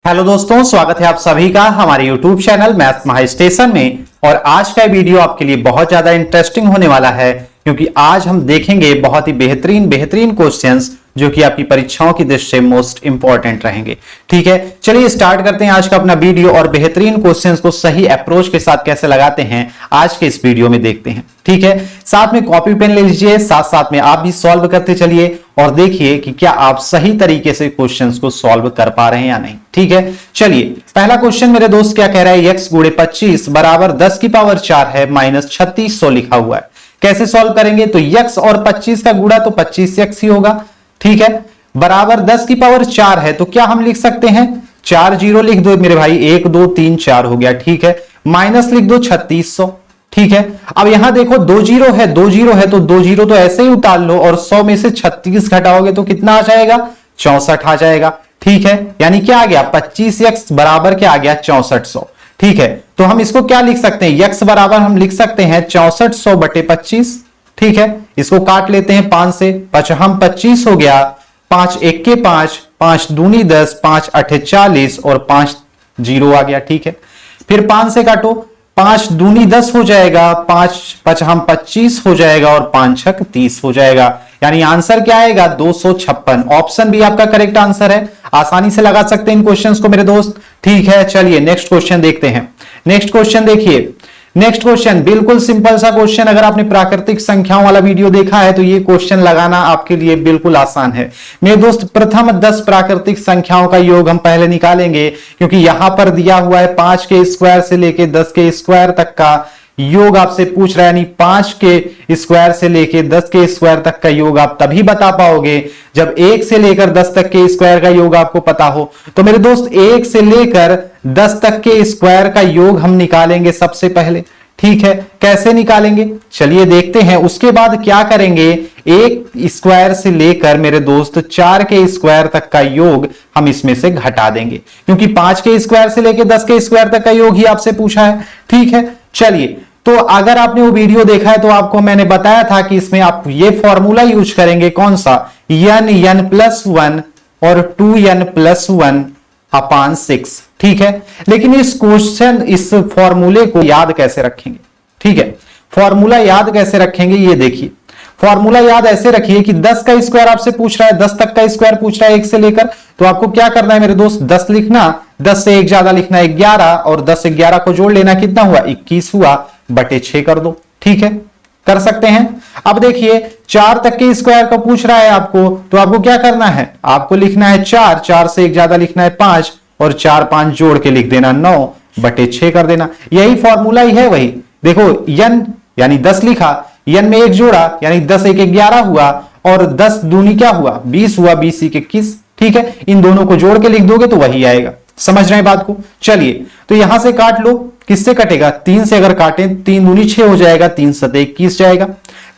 Hello दोस्तों, स्वागत है आप सभी का हमारे YouTube चैनल मैथ्स महा स्टेशन में। और आज का वीडियो आपके लिए बहुत ज्यादा इंटरेस्टिंग होने वाला है, क्योंकि आज हम देखेंगे बहुत ही बेहतरीन क्वेश्चंस जो कि आपकी परीक्षाओं की दृष्टि से मोस्ट इंपॉर्टेंट रहेंगे। ठीक है, चलिए स्टार्ट करते हैं आज का अपना वीडियो और बेहतरीन क्वेश्चंस को सही अप्रोच के साथ कैसे लगाते हैं आज के इस वीडियो में देखते हैं। ठीक है, साथ में कॉपी पेन ले लीजिए, साथ साथ में आप भी सॉल्व करते चलिए और देखिए कि क्या आप सही तरीके से क्वेश्चंस को सॉल्व कर पा रहे हैं या नहीं। ठीक है, चलिए पहला क्वेश्चन मेरे दोस्त क्या कह रहा है, x गुणे 25 बराबर 10 की पावर 4 है माइनस 3600 लिखा हुआ है। कैसे सॉल्व करेंगे, तो x और 25 का गुणा तो 25x ही होगा। ठीक है, बराबर 10 की पावर 4 है तो क्या हम लिख सकते हैं, 4 जीरो लिख दो मेरे भाई, 1 2 3 4 हो गया। ठीक है, माइनस लिख दो 3600। ठीक है, अब यहां देखो 2 जीरो है तो 2 जीरो तो ऐसे ही उतार लो और 100 में से 36 घटाओगे तो कितना आ जाएगा, 64 आ जाएगा। ठीक है, यानी क्या आ गया, 25x बराबर क्या आ गया, 6400। ठीक है, तो हम इसको क्या लिख सकते हैं, x बराबर हम लिख सकते हैं 6400 बटे 25। ठीक है, इसको काट लेते हैं 5 से, 5 हम 25 हो गया, 5 एक के 5, 5 दूनी 10, 5 अठे 40 और 5 जीरो आ गया। ठीक है, फिर 5 से काटो, 5 दूनी 10 हो जाएगा, 5 हम 25 हो जाएगा और 5 छक 30 हो जाएगा। यानी आंसर क्या आएगा, 256। ऑप्शन भी आपका करेक्ट आंसर है। आसानी से लगा सकते हैं इन क्वेश्चंस को मेरे दोस्त। ठीक है, चलिए नेक्स्ट क्वेश्चन देखते हैं। नेक्स्ट क्वेश्चन देखिए, नेक्स्ट क्वेश्चन बिल्कुल सिंपल सा क्वेश्चन। अगर आपने प्राकृतिक संख्याओं वाला वीडियो देखा है तो ये क्वेश्चन लगाना आपके लिए बिल्कुल आसान है मेरे दोस्त। प्रथम 10 प्राकृतिक संख्याओं का योग हम पहले निकालेंगे, क्योंकि यहां पर दिया हुआ है 5 के स्क्वायर से लेके 10 के स्क्वायर तक का योग आपसे पूछ रहा है। यानी 5 के स्क्वायर से लेके 10 के स्क्वायर तक का योग आप तभी बता पाओगे जब 1 से लेकर 10 तक के स्क्वायर का योग आपको पता हो। तो मेरे दोस्त 1 से लेकर 10 तक के स्क्वायर का योग हम निकालेंगे सबसे पहले। ठीक है, कैसे निकालेंगे चलिए देखते हैं। उसके बाद क्या करेंगे, 1 स्क्वायर से लेकर मेरे दोस्त 4 के स्क्वायर तक का योग हम इसमें से घटा देंगे, क्योंकि 5 के स्क्वायर से लेकर 10 के स्क्वायर तक का योग ही आपसे पूछा है। ठीक है, चलिए तो अगर आपने वो वीडियो देखा है तो आपको मैंने बताया था कि इसमें आप ये फॉर्मूला यूज करेंगे, कौन सा, n+1 और 2n+1 अपान 6। ठीक है, लेकिन इस क्वेश्चन इस फॉर्मूले को याद कैसे रखेंगे। ठीक है, फॉर्मूला याद कैसे रखेंगे, ये देखिए। फॉर्मूला याद ऐसे रखिए कि 10 का स्क्वायर आपसे पूछ रहा है, 10 तक का स्क्वायर पूछ रहा है 1 से लेकर, तो आपको क्या करना है मेरे दोस्त, 10 लिखना, 10 से 1 ज्यादा लिखना है 11 और 10 से 11 को जोड़ लेना, कितना हुआ 21 हुआ, बटे 6 कर दो। ठीक है, कर सकते हैं। अब देखिए 4 तक के स्क्वायर का पूछ रहा है आपको, तो आपको क्या करना है, आपको लिखना है 4, 4 से 1 ज्यादा लिखना है 5 और 4 5 जोड़ के लिख देना 9 बटे 6 कर देना। यही फॉर्मूला ही है वही। देखो n यानी 10 लिखा, n में 1 जोड़ा यानी 10 1 11 हुआ और 10 दूनी क्या हुआ 20 हुआ, 20 1 21। ठीक है, इन दोनों को जोड़ के लिख दोगे तो वही आएगा। समझ रहे हैं बात को। चलिए तो यहां से काट लो, किससे कटेगा, 3 से अगर काटे 3 दूनी 6 हो जाएगा, 3 सते 21 जाएगा।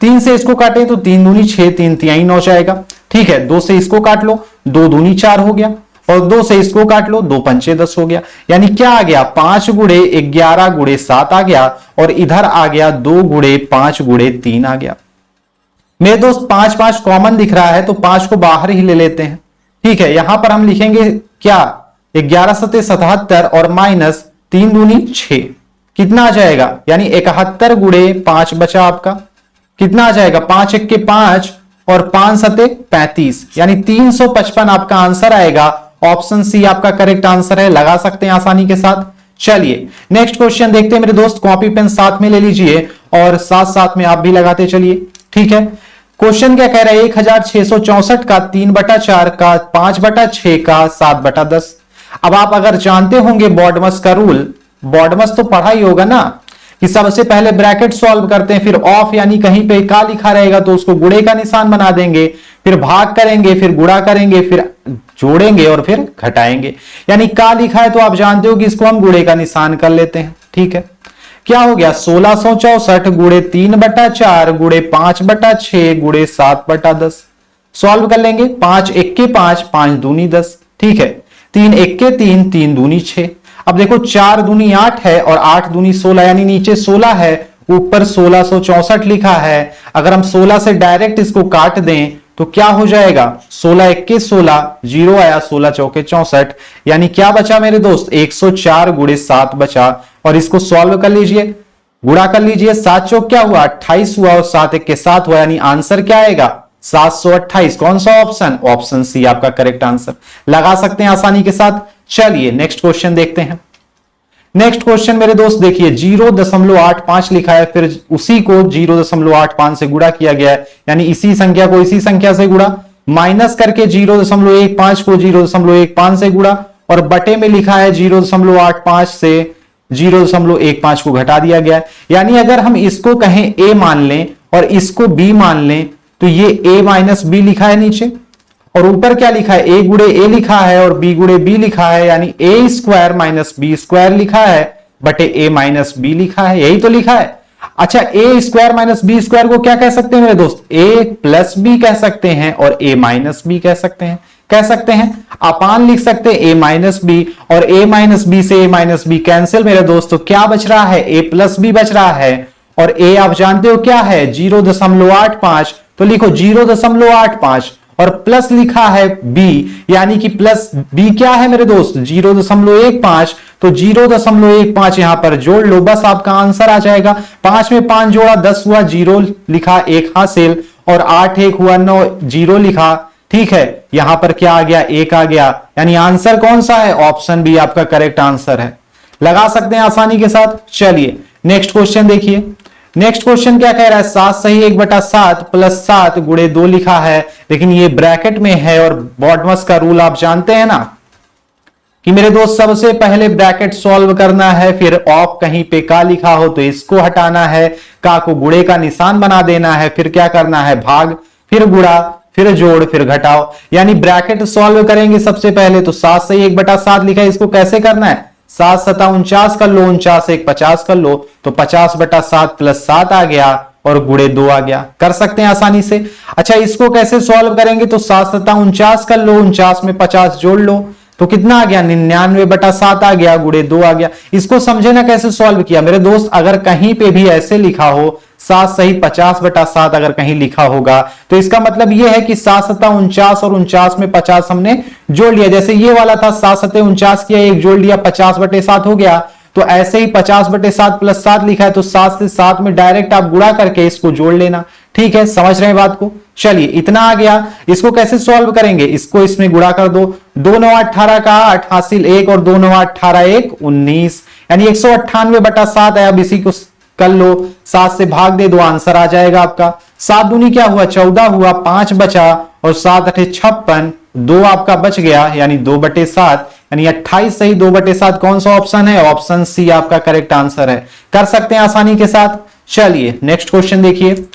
3 से इसको काटे तो 3 दूनी 6, 3 तिहाई 9 जाएगा। ठीक है, 2 से इसको काट लो, 2 दूनी 4 हो गया और 2 से इसको काट लो, 2 पंचे 10 हो गया। यानी क्या आ गया, 5 गुणे 11 गुणे 7 आ गया और इधर आ गया 2 गुणे 5 गुणे 3 आ गया। मेरे दोस्त 5 5 कॉमन दिख रहा है तो 5 को बाहर ही ले लेते हैं। ठीक है, यहां पर हम लिखेंगे क्या, 11 सते 77 और माइनस 3 दूनी 6, कितना आ जाएगा, यानी 71 गुणे 5 बचा आपका, कितना आ जाएगा, 5 1 के 5 और 5 सते 35, यानी 355 आपका आंसर आएगा। ऑप्शन सी आपका करेक्ट आंसर है, लगा सकते हैं आसानी के साथ। चलिए नेक्स्ट क्वेश्चन देखते हैं मेरे दोस्त। कॉपी पेन साथ में ले लीजिए और साथ साथ में आप भी लगाते चलिए। ठीक है, क्वेश्चन क्या कह रहा है, 1664 का 3/4 का 5/6 का 7/10। अब आप अगर जानते होंगे बॉडमस का रूल, बॉडमस तो पढ़ा ही होगा ना, कि सबसे पहले ब्रैकेट सॉल्व करते हैं, फिर ऑफ यानी कहीं पे का लिखा रहेगा तो उसको गुणे का निशान बना देंगे, फिर भाग करेंगे, फिर गुणा करेंगे, फिर जोड़ेंगे और फिर घटाएंगे। यानी का लिखा है तो आप जानते हो कि इसको हम गुणे का निशान कर लेते हैं। ठीक है, क्या हो गया, 1664 गुणे 3/4 गुणे 5/6 गुणे 7/10। सॉल्व कर लेंगे, 5 1 के 5, 5 दूनी 10। ठीक है, 3 1 के 3, 3 दूनी 6। अब देखो 4 दूनी 8 है और 8 दूनी 16, यानी नीचे 16 है, ऊपर 1664 लिखा है। अगर हम 16 से डायरेक्ट इसको काट दें तो क्या हो जाएगा 16 1 16, 0 आया, 16 चौके 64, यानी क्या बचा मेरे दोस्त 104 गुणे 7 बचा। और इसको सॉल्व कर लीजिए, गुणा कर लीजिए, 7 चौक क्या हुआ 28 हुआ और 7 1 7 हुआ, यानी आंसर क्या आएगा 728। कौन सा ऑप्शन, ऑप्शन सी आपका करेक्ट आंसर। लगा सकते हैं आसानी के साथ। चलिए नेक्स्ट क्वेश्चन देखते हैं। नेक्स्ट क्वेश्चन मेरे दोस्त देखिए 0.85 लिखा है, फिर उसी को 0.85 से गुणा किया गया है, यानी इसी संख्या को इसी संख्या से गुणा, माइनस करके 0.15 को 0.15 से गुणा, और बटे में लिखा है 0.85 से 0.15 को घटा दिया गया है। यानी अगर हम इसको कहें a मान लें और इसको b मान लें तो ये a माइनस बी लिखा है नीचे, और ऊपर क्या लिखा है a गुणे a लिखा है और b गुणे b लिखा है, यानी a square minus B square लिखा है बटे a माइनस बी लिखा है, यही तो लिखा है। अच्छा a square minus B square को क्या कह सकते हैं मेरे दोस्त, a प्लस बी कह सकते हैं और a माइनस बी कह सकते हैं, अपान लिख सकते हैं a माइनस बी, और a माइनस बी से a माइनस बी कैंसिल मेरे दोस्तों, क्या बच रहा है a प्लस बी बच रहा है, और a आप जानते हो क्या है 0.85, तो लिखो 0.85 और प्लस लिखा है b, यानी कि प्लस b क्या है मेरे दोस्त 0.15, तो 0.15 यहां पर जोड़ लो, बस आपका आंसर आ जाएगा। 5 में 5 जोड़ा 10 हुआ, 0 लिखा 1 हासिल, और 8 1 हुआ 9, 0 लिखा, ठीक है, यहां पर क्या आ गया 1 आ गया, यानी आंसर कौन सा है, ऑप्शन बी आपका करेक्ट आंसर है। लगा सकते हैं आसानी के साथ। चलिए नेक्स्ट क्वेश्चन देखिए। नेक्स्ट क्वेश्चन क्या कह रहा है 7 सही 1/7 प्लस 7 गुणे 2 लिखा है, लेकिन ये ब्रैकेट में है, और बॉडमस का रूल आप जानते हैं ना कि मेरे दोस्त सबसे पहले ब्रैकेट सॉल्व करना है, फिर ऑफ कहीं पे का लिखा हो तो इसको हटाना है, का को गुणे का निशान बना देना है, फिर क्या करना है भाग, फिर गुणा, फिर जोड़, फिर घटाओ, यानी ब्रैकेट सॉल्व करेंगे सबसे पहले। तो 7 सही 1/7 लिखा है, इसको कैसे करना है 7 7 49 कर लो, 49 1 50 कर लो, तो 50/7 प्लस 7 आ गया और गुणे 2 आ गया, कर सकते हैं आसानी से। अच्छा इसको कैसे सॉल्व करेंगे, तो 7 7 49 कर लो, 49 में 50 जोड़ लो, तो कितना आ गया 99/7 आ गया, गुणे 2 आ गया। इसको समझे ना कैसे सॉल्व किया मेरे दोस्त, अगर कहीं पे भी ऐसे लिखा हो 7 सही 50/7 अगर कहीं लिखा होगा तो इसका मतलब यह है कि 7 7 49 और 49 में 50 हमने जोड़ लिया, जैसे ये वाला था 7 7 49 किया, एक जोड़ लिया 50/7 हो गया, तो ऐसे ही 50/7 प्लस 7 लिखा है, तो 7 से 7 में डायरेक्ट आप गुणा करके इसको जोड़ लेना, ठीक है, समझ रहे हैं बात को। चलिए इतना आ गया, इसको कैसे सॉल्व करेंगे, इसको इसमें गुणा कर दो, 2 9 18 का 8 हासिल 1 और 2 9 18 1 19, यानी 198/7 है। अब इसी को कर लो, 7 से भाग दे दो, आंसर आ जाएगा आपका। 7 दूनी क्या हुआ 14 हुआ, 5 बचा, और 7 8 56, 2 आपका बच गया, यानी 2/7, यानी 28 सही 2/7 कौन सा ऑप्शन है, ऑप्शन सी आपका करेक्ट आंसर है। कर सकते हैं आसानी के साथ। चलिए नेक्स्ट क्वेश्चन देखिए।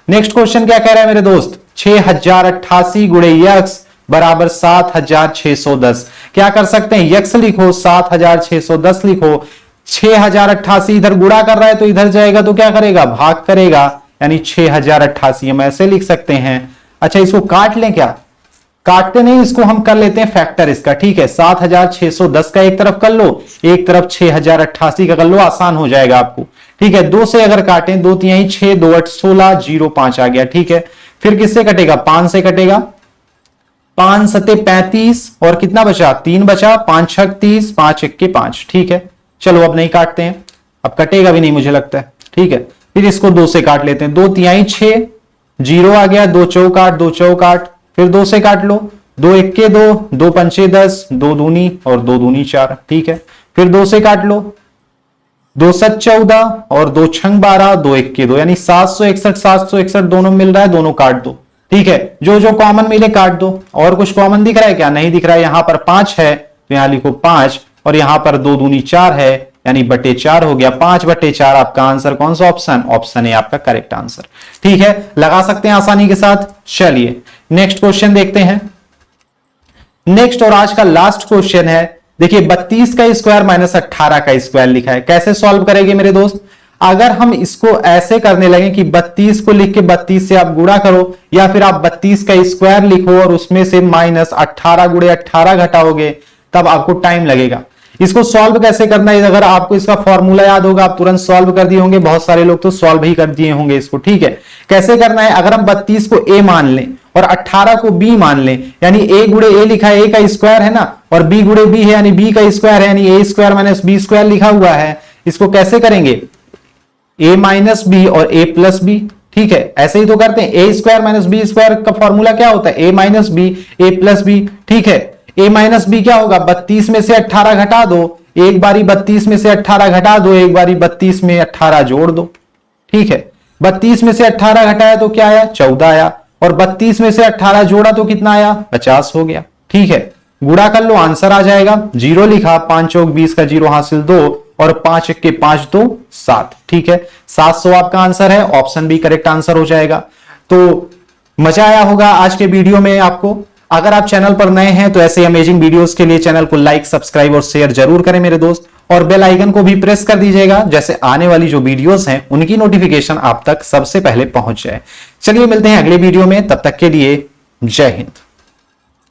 नेक्स्ट क्वेश्चन क्या कह रहा है मेरे दोस्त 6088 गुणे यक्स बराबर 7610। क्या कर सकते हैं, यक्स लिखो 7610 लिखो, 6088 इधर गुणा कर रहा है तो इधर जाएगा तो क्या करेगा भाग करेगा, यानी 6088 हम ऐसे लिख सकते हैं। अच्छा इसको काट लें, क्या काटते नहीं, इसको हम कर लेते हैं फैक्टर इसका, ठीक है। 7610 का एक तरफ कर लो, एक तरफ 6088 का कर लो, आसान हो जाएगा आपको, ठीक है। 2 से अगर काटें 2 3 6 2 8 16 0 5 आ गया, ठीक है। फिर किससे कटेगा 5 से कटेगा, 5 7 35 और कितना बचा 3 बचा, 5 6 30 5 1 5, ठीक है। चलो अब नहीं काटते हैं, अब कटेगा भी नहीं मुझे लगता है, ठीक है। फिर इसको 2 से काट लेते हैं, 2 3 6 0 आ गया, 2 चौक 8 2 चौक 8, फिर 2 से काट लो, 2 1 2 2 5 10 2 दूनी और 2 दूनी 4, ठीक है। फिर 2 से काट लो, 2 7 14 और 2 6 12 2 1 2, यानी 761 761 दोनों मिल रहा है, दोनों काट दो, ठीक है। जो जो कॉमन मिले काट दो। और कुछ कॉमन दिख रहा है क्या, नहीं दिख रहा है। यहां पर 5 है तो यहां लिखो 5, और यहां पर 2 दूनी 4 है, यानी बटे 4 हो गया, 5/4 आपका आंसर कौन सा ऑप्शन, ऑप्शन ए आपका करेक्ट आंसर, ठीक है। लगा सकते हैं आसानी के साथ। चलिए नेक्स्ट क्वेश्चन देखते हैं। नेक्स्ट और आज का लास्ट क्वेश्चन है, देखिए 32 का स्क्वायर माइनस 18 का स्क्वायर लिखा है, कैसे सॉल्व करेंगे मेरे दोस्त। अगर हम इसको ऐसे करने लगे कि 32 को लिख के 32 से आप गुणा करो, या फिर आप 32 का स्क्वायर लिखो और उसमें से माइनस 18 गुणे 18 घटाओगे, तब आपको टाइम लगेगा। इसको सॉल्व कैसे करना है, अगर आपको इसका फॉर्मूला याद होगा आप तुरंत सॉल्व कर दिए होंगे, बहुत सारे लोग तो सॉल्व ही कर दिए होंगे इसको, ठीक है। कैसे करना है, अगर हम 32 को a मान लें और 18 को b मान लें, यानी a गुणे a लिखा है, a का स्क्वायर है ना, और b गुणे b है यानी b का स्क्वायर है, यानी a square minus b square लिखा हुआ है। इसको कैसे करेंगे, a माइनस बी और a प्लस बी, ठीक है, ऐसे ही तो करते हैं। a square minus B square का फॉर्मूला क्या होता है, a minus B a plus B, ठीक है। a माइनस बी क्या होगा, 32 में से 18 घटा दो, एक बारी 32 में से 18 घटा दो, एक बारी 32 में 18 जोड़ दो, ठीक है। 32 में से 18 घटाया तो क्या आया, 14 आया, और 32 में से 18 जोड़ा तो कितना आया, 50 हो गया, ठीक है। गुणा कर लो, आंसर आ जाएगा। 0 लिखा, 5 चौक 20 का 0 हासिल 2, और 5 1 के 5 2 7, ठीक है। 700 आपका आंसर है, ऑप्शन बी करेक्ट आंसर हो जाएगा। तो मजा आया होगा आज के वीडियो में आपको। अगर आप चैनल पर नए हैं तो ऐसे अमेजिंग वीडियोस के लिए चैनल को लाइक, सब्सक्राइब और शेयर जरूर करें मेरे दोस्त, और बेल आइकन को भी प्रेस कर दीजिएगा, जैसे आने वाली जो वीडियोस हैं उनकी नोटिफिकेशन आप तक सबसे पहले पहुंच जाए। चलिए मिलते हैं अगले वीडियो में, तब तक के लिए जय हिंद।